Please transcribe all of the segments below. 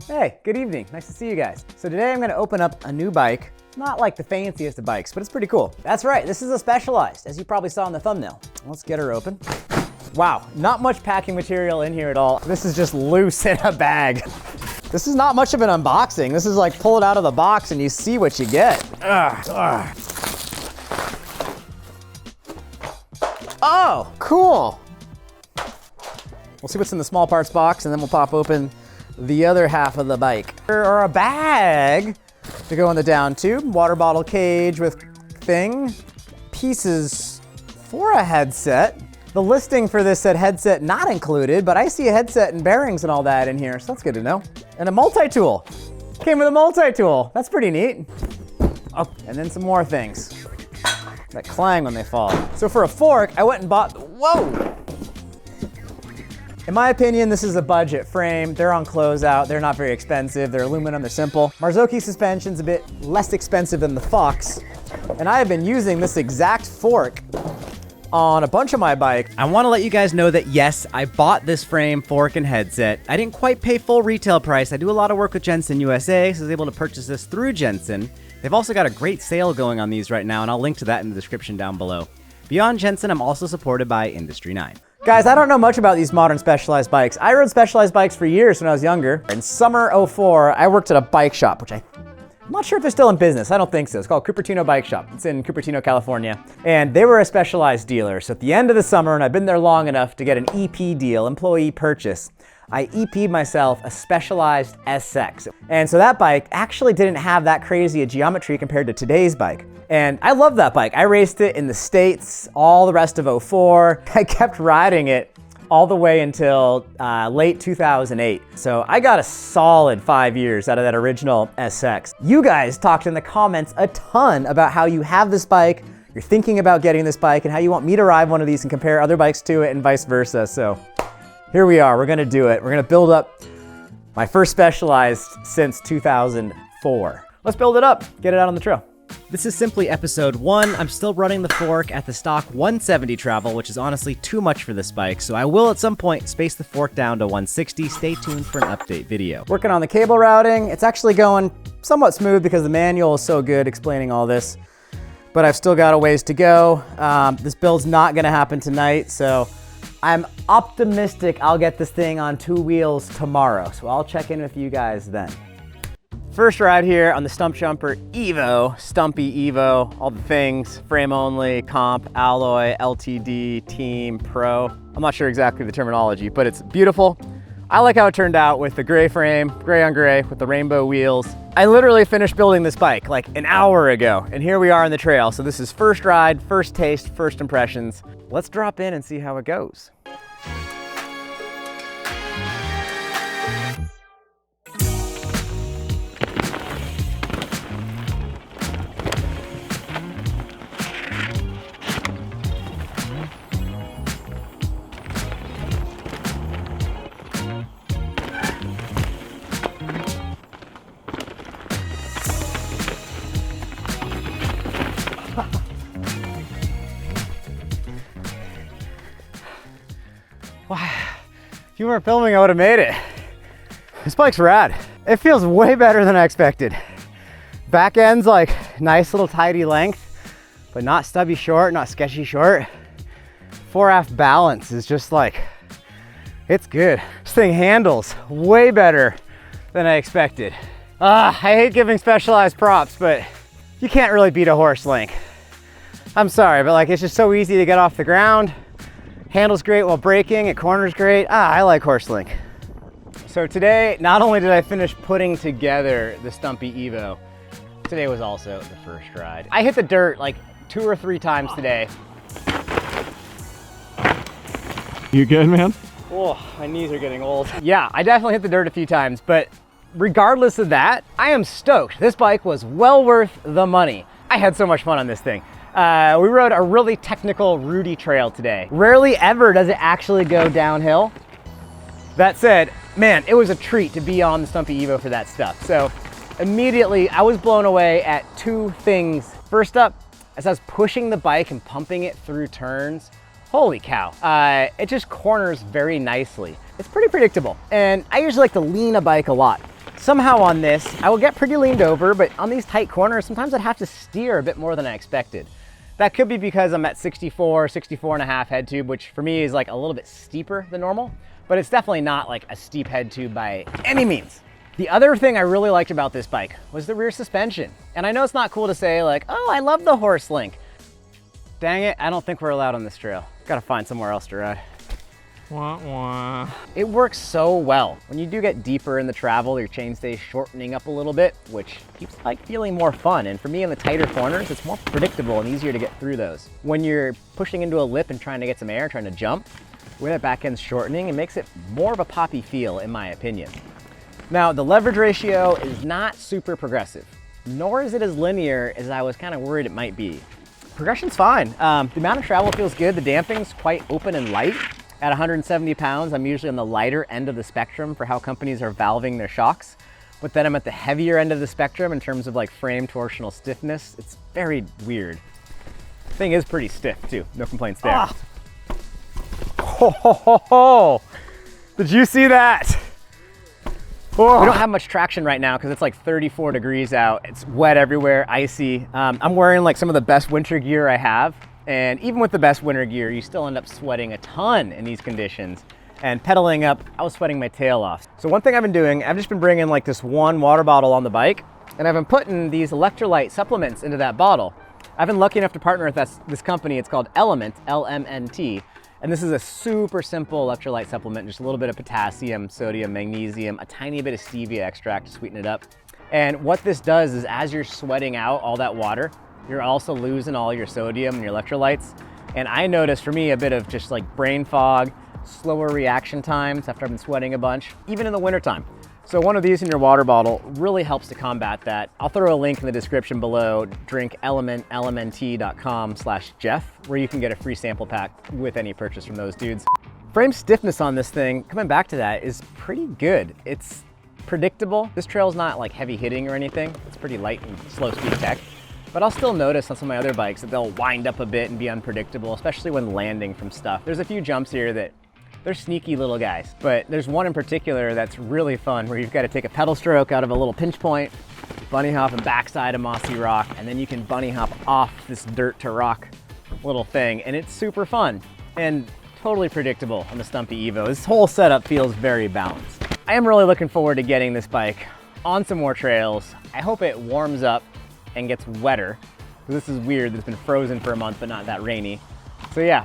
Hey, good evening. Nice to see you guys. So today I'm gonna open up a new bike. Not like the fanciest of bikes, but it's pretty cool. That's right, this is a Specialized, as you probably saw in the thumbnail. Let's get her open. Wow, not much packing material in here at all. This is just loose in a bag. This is not much of an unboxing. This is like pull it out of the box and you see what you get. Oh, cool. We'll see what's in the small parts box and then we'll pop open the other half of the bike. Or a bag to go in the down tube, water bottle cage with thing, pieces for a headset. The listing for this said headset not included, but I see a headset and bearings and all that in here, so that's good to know. And a multi-tool. Came with a multi-tool. That's pretty neat. Oh, and then some more things that clang when they fall. So for a fork, I went and bought, whoa! In my opinion, this is a budget frame. They're on closeout. They're not very expensive. They're aluminum, they're simple. Marzocchi suspension's a bit less expensive than the Fox. And I have been using this exact fork on a bunch of my bikes. I want to let you guys know that yes, I bought this frame, fork, and headset. I didn't quite pay full retail price. I do a lot of work with Jensen USA, so I was able to purchase this through Jensen. They've also got a great sale going on these right now, and I'll link to that in the description down below. Beyond Jensen, I'm also supported by Industry 9. Guys, I don't know much about these modern Specialized bikes. I rode Specialized bikes for years when I was younger. In summer '04, I worked at a bike shop, which I'm not sure if they're still in business. I don't think so. It's called Cupertino Bike Shop. It's in Cupertino, California. And they were a Specialized dealer. So at the end of the summer, and I've been there long enough to get an EP deal, employee purchase, I EP'd myself a Specialized SX. And so that bike actually didn't have that crazy a geometry compared to today's bike. And I love that bike. I raced it in the States all the rest of '04. I kept riding it all the way until late 2008. So I got a solid 5 years out of that original SX. You guys talked in the comments a ton about how you have this bike, you're thinking about getting this bike, and how you want me to ride one of these and compare other bikes to it and vice versa. So here we are, we're gonna do it. We're gonna build up my first Specialized since 2004. Let's build it up, get it out on the trail. This is simply episode 1. I'm still running the fork at the stock 170 travel, which is honestly too much for this bike, so I will at some point space the fork down to 160. Stay tuned for an update video. Working on the cable routing. It's actually going somewhat smooth because the manual is so good explaining all this, but I've still got a ways to go. This build's not gonna happen tonight, so I'm optimistic I'll get this thing on 2 wheels tomorrow, so I'll check in with you guys then. First ride here on the Stumpjumper EVO, Stumpy EVO, all the things, frame only, comp, alloy, LTD, team, pro. I'm not sure exactly the terminology, but it's beautiful. I like how it turned out with the gray frame, gray on gray with the rainbow wheels. I literally finished building this bike like an hour ago, and here we are on the trail. So this is first ride, first taste, first impressions. Let's drop in and see how it goes. Wow, if you weren't filming, I would have made it. This bike's rad. It feels way better than I expected. Back end's like nice little tidy length, but not stubby short, not sketchy short. Fore-aft balance is just like, it's good. This thing handles way better than I expected. I hate giving Specialized props, but you can't really beat a horse link. I'm sorry, but like it's just so easy to get off the ground. Handles great while braking, it corners great. I like HorseLink. So today, not only did I finish putting together the Stumpy EVO, today was also the first ride. I hit the dirt like 2 or 3 times today. You good, man? Oh, my knees are getting old. Yeah, I definitely hit the dirt a few times, but regardless of that, I am stoked. This bike was well worth the money. I had so much fun on this thing. We rode a really technical Rudy trail today. Rarely ever does it actually go downhill. That said, man, it was a treat to be on the Stumpy EVO for that stuff. So immediately I was blown away at 2 things. First up, as I was pushing the bike and pumping it through turns, holy cow, it just corners very nicely. It's pretty predictable. And I usually like to lean a bike a lot. Somehow on this, I will get pretty leaned over, but on these tight corners, sometimes I'd have to steer a bit more than I expected. That could be because I'm at 64 and a half head tube, which for me is like a little bit steeper than normal, but it's definitely not like a steep head tube by any means. The other thing I really liked about this bike was the rear suspension. And I know it's not cool to say like, oh, I love the horse link. Dang it, I don't think we're allowed on this trail. Gotta find somewhere else to ride. Wah, wah. It works so well. When you do get deeper in the travel, your chain stays shortening up a little bit, which keeps the bike feeling more fun. And for me in the tighter corners, it's more predictable and easier to get through those. When you're pushing into a lip and trying to get some air, trying to jump, where that back end's shortening, it makes it more of a poppy feel, in my opinion. Now, the leverage ratio is not super progressive, nor is it as linear as I was kind of worried it might be. Progression's fine. The amount of travel feels good. The damping's quite open and light. At 170 pounds, I'm usually on the lighter end of the spectrum for how companies are valving their shocks. But then I'm at the heavier end of the spectrum in terms of like frame torsional stiffness. It's very weird. The thing is pretty stiff too. No complaints there. Ah. Ho, ho, ho, ho. Did you see that? Oh. We don't have much traction right now because it's like 34 degrees out. It's wet everywhere, icy. I'm wearing like some of the best winter gear I have. And even with the best winter gear, you still end up sweating a ton in these conditions. And pedaling up, I was sweating my tail off. So one thing I've been doing, I've just been bringing like this one water bottle on the bike, and I've been putting these electrolyte supplements into that bottle. I've been lucky enough to partner with this company. It's called Element, LMNT. And this is a super simple electrolyte supplement, just a little bit of potassium, sodium, magnesium, a tiny bit of stevia extract to sweeten it up. And what this does is as you're sweating out all that water, you're also losing all your sodium and your electrolytes. And I noticed for me a bit of just like brain fog, slower reaction times after I've been sweating a bunch, even in the wintertime. So one of these in your water bottle really helps to combat that. I'll throw a link in the description below, drinklmnt.com/Jeff, where you can get a free sample pack with any purchase from those dudes. Frame stiffness on this thing, coming back to that, is pretty good. It's predictable. This trail's not like heavy hitting or anything. It's pretty light and slow speed tech. But I'll still notice on some of my other bikes that they'll wind up a bit and be unpredictable, especially when landing from stuff. There's a few jumps here that they're sneaky little guys, but there's one in particular that's really fun where you've got to take a pedal stroke out of a little pinch point, bunny hop and backside a mossy rock, and then you can bunny hop off this dirt to rock little thing, and it's super fun and totally predictable on the Stumpy EVO. This whole setup feels very balanced. I am really looking forward to getting this bike on some more trails. I hope it warms up and gets wetter. This is weird, it's been frozen for a month but not that rainy. So yeah,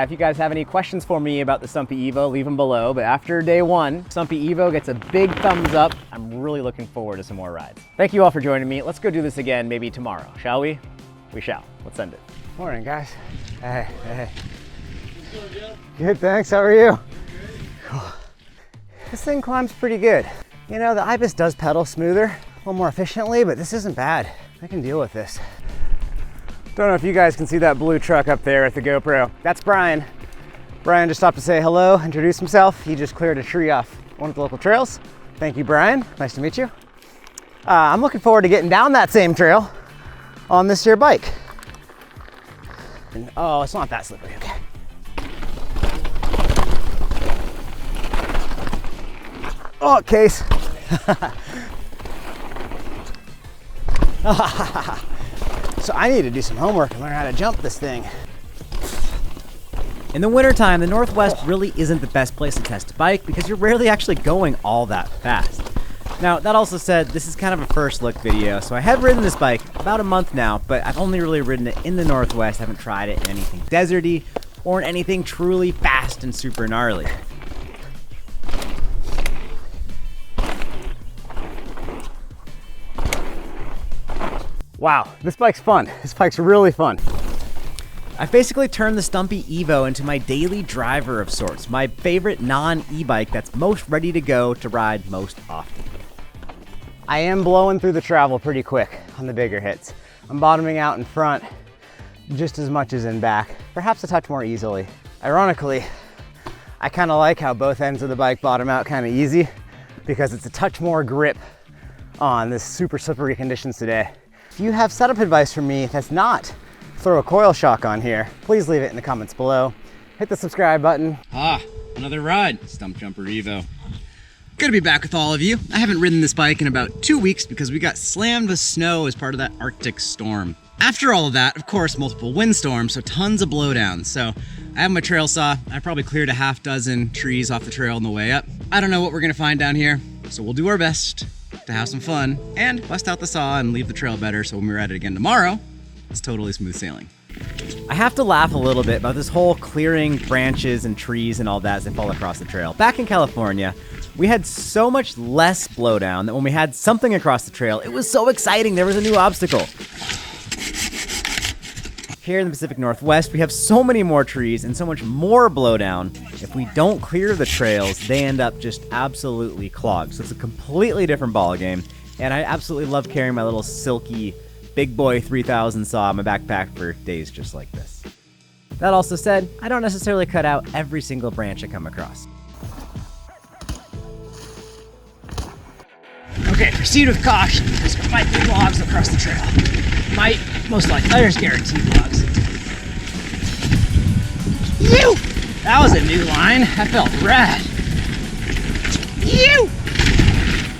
if you guys have any questions for me about the Stumpy EVO, leave them below. But after day one, Stumpy EVO gets a big thumbs up. I'm really looking forward to some more rides. Thank you all for joining me. Let's go do this again maybe tomorrow, shall we? We shall. Let's end it. Morning, guys. Hey, hey. Good, thanks. How are you? Good. This thing climbs pretty good. You know, the Ibis does pedal smoother, a little more efficiently, but this isn't bad. I can deal with this. Don't know if you guys can see that blue truck up there at the GoPro. That's Brian. Brian just stopped to say hello, introduce himself. He just cleared a tree off one of the local trails. Thank you, Brian. Nice to meet you. I'm looking forward to getting down that same trail on this here bike. And, oh, it's not that slippery, okay. Oh, case. So I need to do some homework and learn how to jump this thing. In the wintertime, the Northwest really isn't the best place to test a bike because you're rarely actually going all that fast. Now, that also said, this is kind of a first look video, so I have ridden this bike about a month now, but I've only really ridden it in the Northwest. I haven't tried it in anything deserty or in anything truly fast and super gnarly. Wow, this bike's fun. This bike's really fun. I've basically turned the Stumpy EVO into my daily driver of sorts, my favorite non-e-bike that's most ready to go to ride most often. I am blowing through the travel pretty quick on the bigger hits. I'm bottoming out in front just as much as in back, perhaps a touch more easily. Ironically, I kind of like how both ends of the bike bottom out kind of easy because it's a touch more grip on this super slippery conditions today. If you have setup advice for me that's not throw a coil shock on here, please leave it in the comments below. Hit the subscribe button. Ah, another ride, Stumpjumper EVO. Good to be back with all of you. I haven't ridden this bike in about 2 weeks because we got slammed with snow as part of that Arctic storm. After all of that, of course, multiple windstorms, so tons of blowdowns. So I have my trail saw. I probably cleared a half dozen trees off the trail on the way up. I don't know what we're gonna find down here, so we'll do our best to have some fun and bust out the saw and leave the trail better so when we're at it again tomorrow, it's totally smooth sailing. I have to laugh a little bit about this whole clearing branches and trees and all that as they fall across the trail. Back in California, we had so much less blowdown that when we had something across the trail, it was so exciting. There was a new obstacle. Here in the Pacific Northwest, we have so many more trees and so much more blowdown. If we don't clear the trails, they end up just absolutely clogged. So it's a completely different ballgame. And I absolutely love carrying my little silky Big Boy 3000 saw in my backpack for days just like this. That also said, I don't necessarily cut out every single branch I come across. Okay, proceed with caution because there might be logs across the trail. Might, most likely, there's guaranteed logs. Ew! That was a new line. That felt rad. Ew!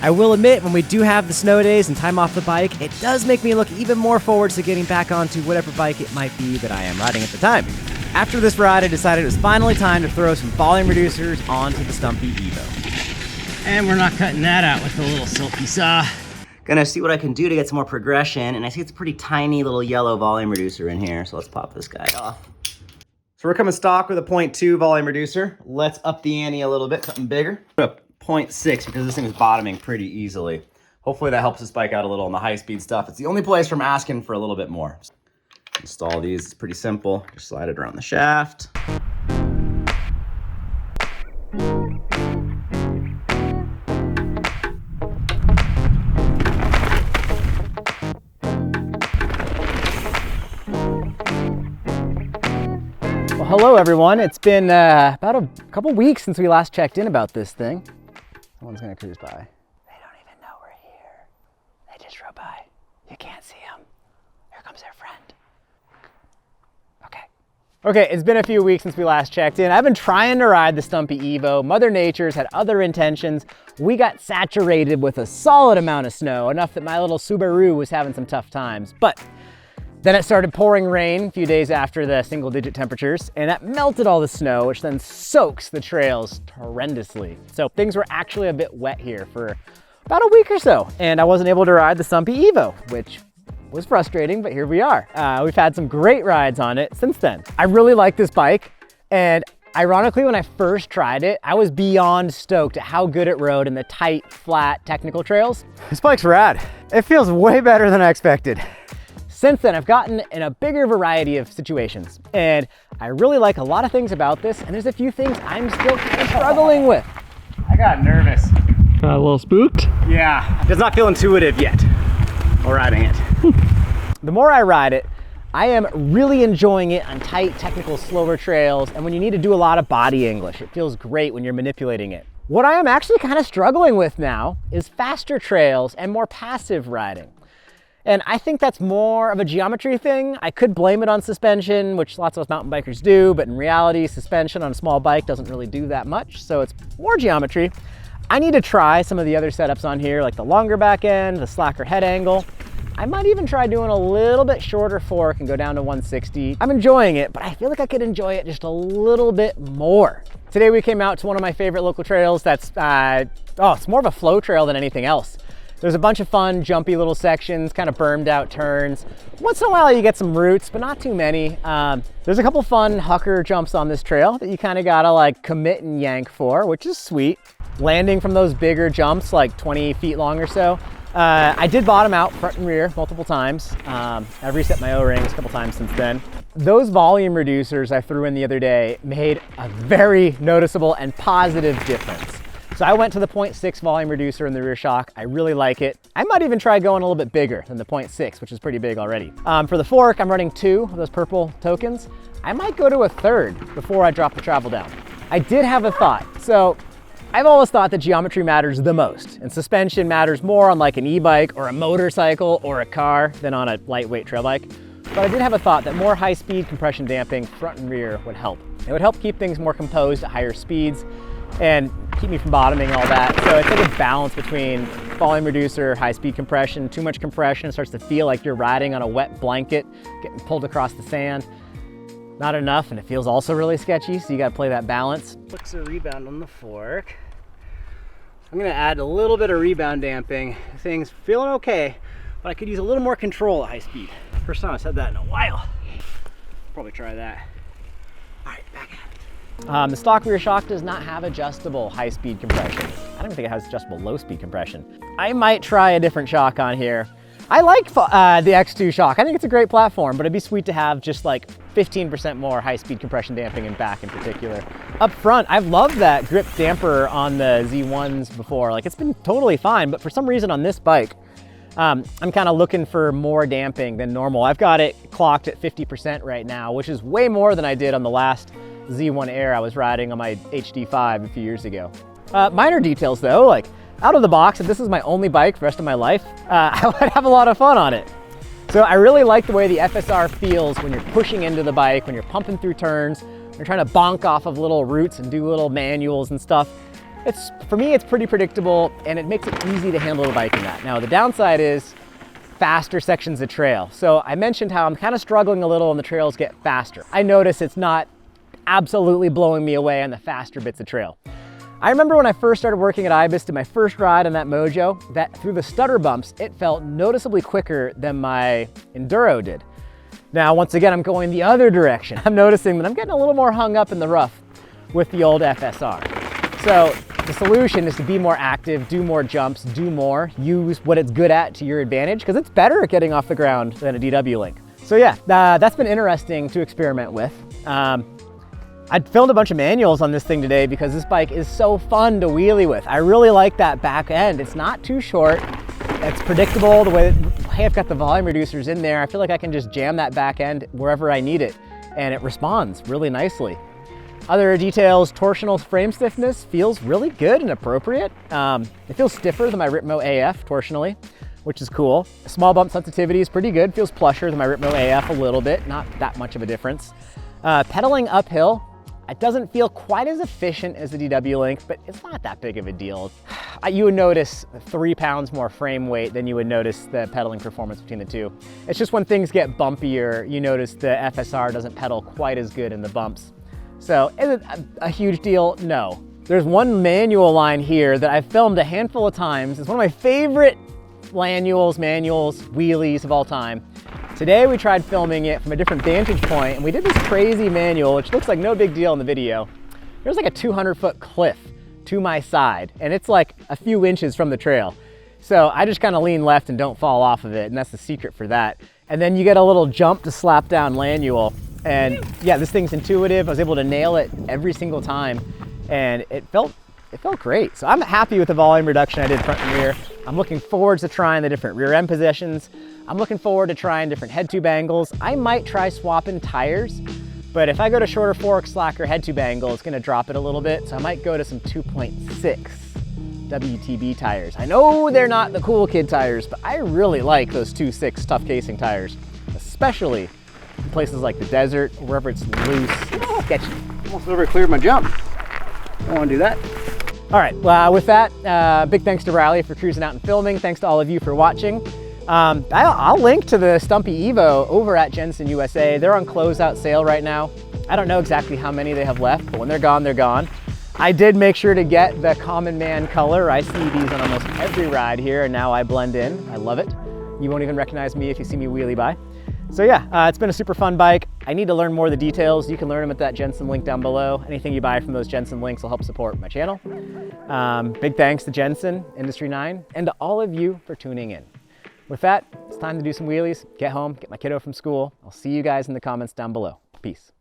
I will admit, when we do have the snow days and time off the bike, it does make me look even more forward to getting back onto whatever bike it might be that I am riding at the time. After this ride, I decided it was finally time to throw some volume reducers onto the Stumpy EVO. And we're not cutting that out with the little silky saw. Gonna see what I can do to get some more progression, and I see it's a pretty tiny little yellow volume reducer in here, so let's pop this guy off. So we're coming stock with a 0.2 volume reducer. Let's up the ante a little bit, something bigger. Put up 0.6 because this thing is bottoming pretty easily. Hopefully that helps this bike out a little on the high-speed stuff. It's the only place where I'm asking for a little bit more. Install these, it's pretty simple. Just slide it around the shaft. Hello everyone, it's been about a couple weeks since we last checked in about this thing. Someone's gonna cruise by. They don't even know we're here. They just drove by. You can't see them. Here comes their friend. Okay, it's been a few weeks since we last checked in. I've been trying to ride the Stumpy EVO. Mother Nature's had other intentions. We got saturated with a solid amount of snow, enough that my little Subaru was having some tough times. But then it started pouring rain a few days after the single-digit temperatures, and that melted all the snow, which then soaks the trails horrendously. So things were actually a bit wet here for about a week or so, and I wasn't able to ride the Stumpy EVO, which was frustrating, but here we are. We've had some great rides on it since then. I really like this bike, and ironically, when I first tried it, I was beyond stoked at how good it rode in the tight, flat, technical trails. This bike's rad. It feels way better than I expected. Since then, I've gotten in a bigger variety of situations, and I really like a lot of things about this, and there's a few things I'm still kind of struggling with. I got nervous. Got a little spooked? Yeah, it does not feel intuitive yet while riding it. The more I ride it, I am really enjoying it on tight, technical, slower trails, and when you need to do a lot of body English, it feels great when you're manipulating it. What I am actually kind of struggling with now is faster trails and more passive riding. And I think that's more of a geometry thing. I could blame it on suspension, which lots of us mountain bikers do, but in reality, suspension on a small bike doesn't really do that much, so it's more geometry. I need to try some of the other setups on here, like the longer back end, the slacker head angle. I might even try doing a little bit shorter fork and go down to 160. I'm enjoying it, but I feel like I could enjoy it just a little bit more. Today we came out to one of my favorite local trails that's, it's more of a flow trail than anything else. There's a bunch of fun, jumpy little sections, kind of bermed out turns. Once in a while you get some roots, but not too many. There's a couple fun hucker jumps on this trail that you kind of gotta like commit and yank for, which is sweet. Landing from those bigger jumps, like 20 feet long or so. I did bottom out front and rear multiple times. I've reset my O-rings a couple times since then. Those volume reducers I threw in the other day made a very noticeable and positive difference. So I went to the 0.6 volume reducer in the rear shock. I really like it. I might even try going a little bit bigger than the 0.6, which is pretty big already. For the fork, I'm running 2 of those purple tokens. I might go to a 3rd before I drop the travel down. I did have a thought. So I've always thought that geometry matters the most, and suspension matters more on like an e-bike or a motorcycle or a car than on a lightweight trail bike. But I did have a thought that more high-speed compression damping front and rear would help. It would help keep things more composed at higher speeds. and keep me from bottoming all that. So it's like a balance between volume reducer, high speed compression. Too much compression, it starts to feel like you're riding on a wet blanket, getting pulled across the sand. Not enough, and it feels also really sketchy, so you gotta play that balance. Looks a rebound on the fork. I'm gonna add a little bit of rebound damping. Things feeling okay, but I could use a little more control at high speed. First time I've said that in a while. Probably try that. All right, back at it. The stock rear shock does not have adjustable high speed compression. I don't even think it has adjustable low speed compression. I might try a different shock on here. I like the X2 shock. I think it's a great platform, but it'd be sweet to have just like 15% more high-speed compression damping in back in particular. Up front, I've loved that grip damper on the Z1s before. Like, it's been totally fine, but for some reason on this bike, I'm kind of looking for more damping than normal. I've got it clocked at 50% right now, which is way more than I did on the last Z1 Air I was riding on my HD5 a few years ago. Minor details though, like out of the box, if this is my only bike for the rest of my life, I would have a lot of fun on it. So I really like the way the FSR feels when you're pushing into the bike, when you're pumping through turns, when you're trying to bonk off of little roots and do little manuals and stuff. For me, it's pretty predictable and it makes it easy to handle the bike in that. Now the downside is faster sections of trail. So I mentioned how I'm kind of struggling a little when the trails get faster. I notice it's not absolutely blowing me away on the faster bits of trail. I remember when I first started working at Ibis, did my first ride on that Mojo, that through the stutter bumps, it felt noticeably quicker than my Enduro did. Now, once again, I'm going the other direction. I'm noticing that I'm getting a little more hung up in the rough with the old FSR. So the solution is to be more active, do more jumps, do more, use what it's good at to your advantage, because it's better at getting off the ground than a DW Link. So yeah, that's been interesting to experiment with. I filmed a bunch of manuals on this thing today because this bike is so fun to wheelie with. I really like that back end. It's not too short. It's predictable the way that, hey, I've got the volume reducers in there. I feel like I can just jam that back end wherever I need it and it responds really nicely. Other details, torsional frame stiffness feels really good and appropriate. It feels stiffer than my Ritmo AF torsionally, which is cool. Small bump sensitivity is pretty good. Feels plusher than my Ritmo AF a little bit, not that much of a difference. Pedaling uphill, it doesn't feel quite as efficient as the DW Link, but it's not that big of a deal. You would notice 3 pounds more frame weight than you would notice the pedaling performance between the two. It's just when things get bumpier, you notice the FSR doesn't pedal quite as good in the bumps. So is it a huge deal? No. There's one manual line here that I've filmed a handful of times. It's one of my favorite manuals, wheelies of all time. Today we tried filming it from a different vantage point and we did this crazy manual, which looks like no big deal in the video. There's like a 200-foot cliff to my side and it's like a few inches from the trail. So I just kind of lean left and don't fall off of it, and that's the secret for that. And then you get a little jump to slap down manual, and yeah, this thing's intuitive. I was able to nail it every single time and it felt great. So I'm happy with the volume reduction I did front and rear. I'm looking forward to trying the different rear end positions. I'm looking forward to trying different head tube angles. I might try swapping tires, but if I go to shorter fork, slacker head tube angle, it's gonna drop it a little bit. So I might go to some 2.6 WTB tires. I know they're not the cool kid tires, but I really like those 2.6 tough casing tires, especially in places like the desert, or wherever it's loose, it's sketchy. Almost over cleared my jump. I don't wanna do that. All right, well, with that, big thanks to Riley for cruising out and filming. Thanks to all of you for watching. I'll link to the Stumpy EVO over at Jensen USA. They're on closeout sale right now. I don't know exactly how many they have left, but when they're gone, they're gone. I did make sure to get the common man color. I see these on almost every ride here, and now I blend in. I love it. You won't even recognize me if you see me wheelie by. So yeah, it's been a super fun bike. I need to learn more of the details. You can learn them at that Jensen link down below. Anything you buy from those Jensen links will help support my channel. Big thanks to Jensen, Industry 9, and to all of you for tuning in. With that, it's time to do some wheelies, get home, get my kiddo from school. I'll see you guys in the comments down below. Peace.